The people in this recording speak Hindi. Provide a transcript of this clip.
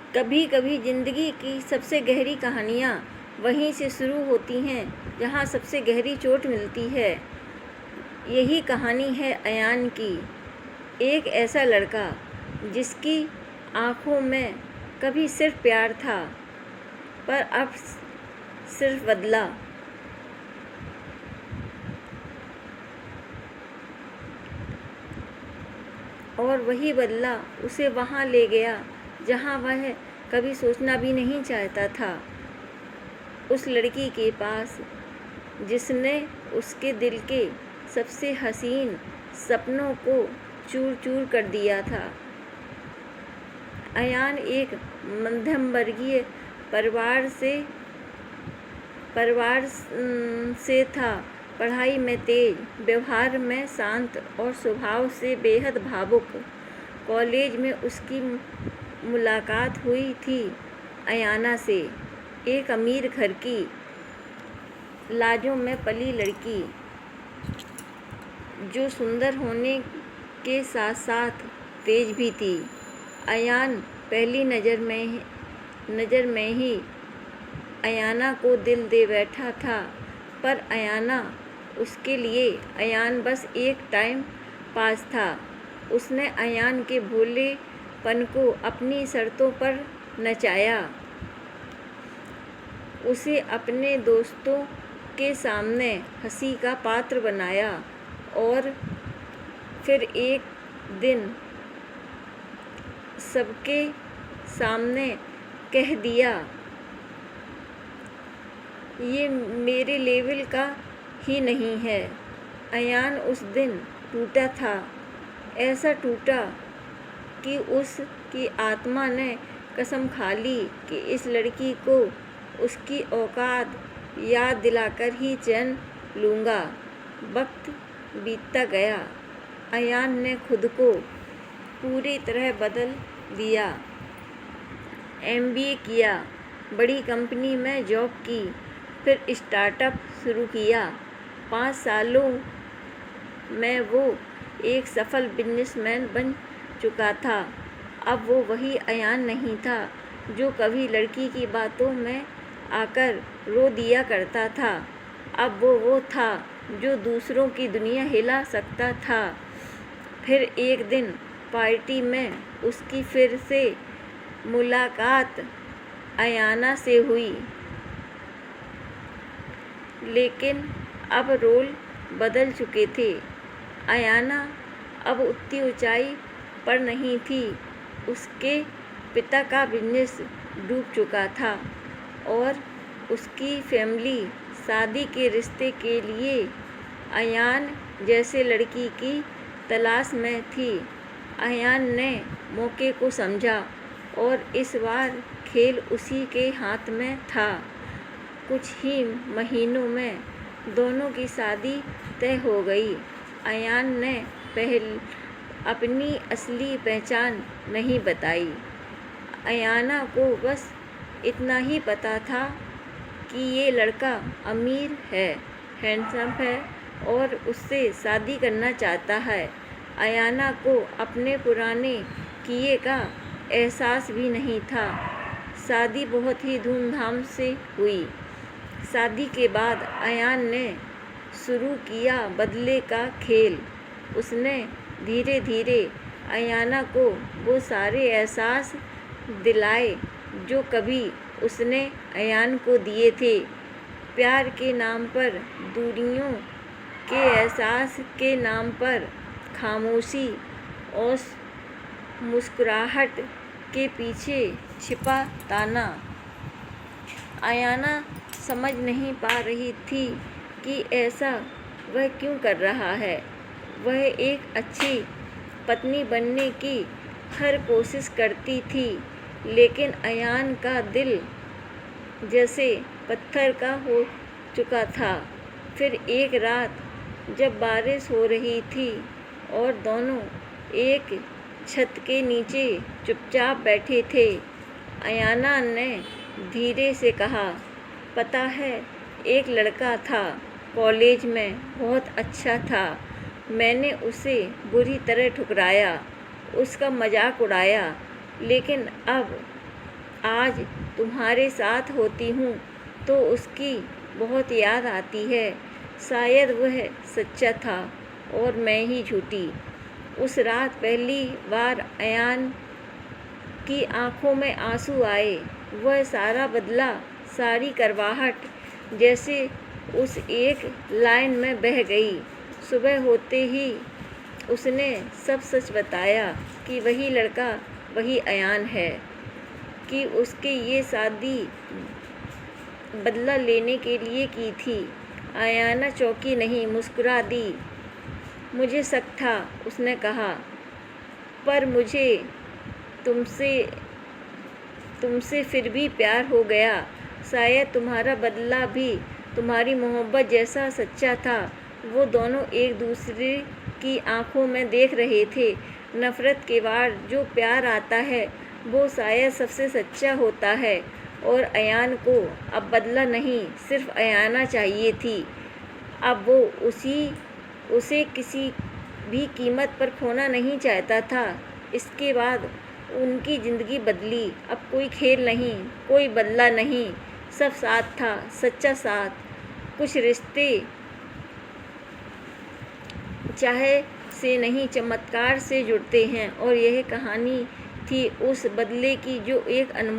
कभी कभी ज़िंदगी की सबसे गहरी कहानियाँ वहीं से शुरू होती हैं जहाँ सबसे गहरी चोट मिलती है। यही कहानी है अयान की। एक ऐसा लड़का जिसकी आँखों में कभी सिर्फ प्यार था, पर अब सिर्फ बदला। और वही बदला उसे वहाँ ले गया जहाँ वह कभी सोचना भी नहीं चाहता था। उस लड़की के पास जिसने उसके दिल के सबसे हसीन सपनों को चूर चूर कर दिया था। अयान एक मध्यम वर्गीय परिवार से था। पढ़ाई में तेज, व्यवहार में शांत और स्वभाव से बेहद भावुक। कॉलेज में उसकी मुलाकात हुई थी अयाना से, एक अमीर घर की लाजों में पली लड़की, जो सुंदर होने के साथ साथ तेज भी थी। अयान पहली नज़र में ही अयाना को दिल दे बैठा था, पर अयाना उसके लिए अयान बस एक टाइम पास था। उसने अयान के भोलेपन को अपनी शर्तों पर नचाया, उसे अपने दोस्तों के सामने हंसी का पात्र बनाया और फिर एक दिन सबके सामने कह दिया, ये मेरे लेवल का ही नहीं है। अयान उस दिन टूटा था, ऐसा टूटा कि उसकी आत्मा ने कसम खा ली कि इस लड़की को उसकी औकात याद दिलाकर ही चैन लूँगा। वक्त बीतता गया। अयान ने खुद को पूरी तरह बदल दिया। MBA किया, बड़ी कंपनी में जॉब की, फिर स्टार्टअप शुरू किया। 5 सालों में वो एक सफल बिजनेसमैन बन चुका था। अब वो वही अयान नहीं था जो कभी लड़की की बातों में आकर रो दिया करता था। अब वो था जो दूसरों की दुनिया हिला सकता था। फिर एक दिन पार्टी में उसकी फिर से मुलाकात अयाना से हुई, लेकिन अब रोल बदल चुके थे। अयाना अब उतनी ऊंचाई पर नहीं थी। उसके पिता का बिजनेस डूब चुका था और उसकी फैमिली शादी के रिश्ते के लिए अयान जैसे लड़की की तलाश में थी। अयान ने मौके को समझा और इस बार खेल उसी के हाथ में था। कुछ ही महीनों में दोनों की शादी तय हो गई। अयान ने अपनी असली पहचान नहीं बताई। अयाना को बस इतना ही पता था कि ये लड़का अमीर है, हैंडसम है और उससे शादी करना चाहता है। अयाना को अपने पुराने किए का एहसास भी नहीं था। शादी बहुत ही धूमधाम से हुई। शादी के बाद अयान ने शुरू किया बदले का खेल। उसने धीरे धीरे अयाना को वो सारे एहसास दिलाए जो कभी उसने अयान को दिए थे। प्यार के नाम पर दूरियों के एहसास के नाम पर खामोशी और मुस्कुराहट के पीछे छिपा ताना। अयाना समझ नहीं पा रही थी कि ऐसा वह क्यों कर रहा है। वह एक अच्छी पत्नी बनने की हर कोशिश करती थी, लेकिन अयान का दिल जैसे पत्थर का हो चुका था। फिर एक रात जब बारिश हो रही थी और दोनों एक छत के नीचे चुपचाप बैठे थे, अयाना ने धीरे से कहा, पता है, एक लड़का था कॉलेज में, बहुत अच्छा था। मैंने उसे बुरी तरह ठुकराया, उसका मजाक उड़ाया, लेकिन अब आज तुम्हारे साथ होती हूँ तो उसकी बहुत याद आती है। शायद वह सच्चा था और मैं ही झूठी। उस रात पहली बार अयान की आंखों में आंसू आए। वह सारा बदला, सारी करवाहट जैसे उस एक लाइन में बह गई। सुबह होते ही उसने सब सच बताया कि वही लड़का वही अयान है, कि उसके ये शादी बदला लेने के लिए की थी। अयाना चौंकी नहीं, मुस्कुरा दी। मुझे शक था, उसने कहा, पर मुझे तुमसे तुमसे फिर भी प्यार हो गया। शायद तुम्हारा बदला भी तुम्हारी मोहब्बत जैसा सच्चा था। वो दोनों एक दूसरे की आंखों में देख रहे थे। नफरत के बाद जो प्यार आता है वो शायद सबसे सच्चा होता है। और अयान को अब बदला नहीं, सिर्फ अयाना चाहिए थी। अब वो उसे किसी भी कीमत पर खोना नहीं चाहता था। इसके बाद उनकी ज़िंदगी बदली। अब कोई खेल नहीं, कोई बदला नहीं, सब साथ था, सच्चा साथ। कुछ रिश्ते चाहे से नहीं, चमत्कार से जुड़ते हैं, और यह कहानी थी उस बदले की जो एक अनमोल